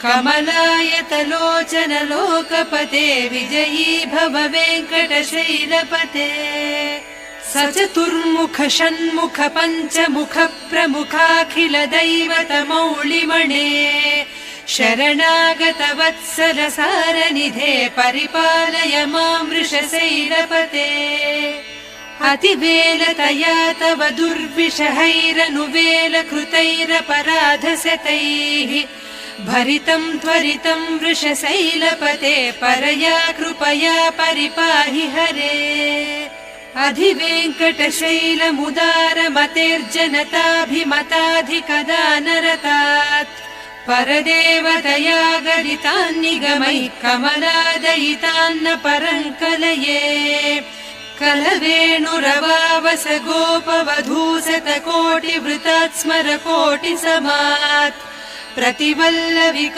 कमलायतलोचन लोकपते विजयी भव वेङ्कटशैलपते सचतुर्मुख षण्मुख पञ्चमुख प्रमुखाखिल दैवतमौलिमणे शरणागत वत्सल सारनिधे परिपालय मां वृषशैलपते अतिवेलतया तव दुर्विषहैरनुवेल कृतैरपराधशतैः भरितं त्वरितं वृषशैलपते परया कृपया परिपाहि हरे अधिवेङ्कटशैलमुदारमतेर्जनताभिमताधिकदानरतात् परदेवतया गदितान्निगमैः कमलादयितान्न परङ्कलये कलवेणुरवावस गोपवधूसतकोटिवृतात् स्मर कोटिसमात् प्रतिवल्लवि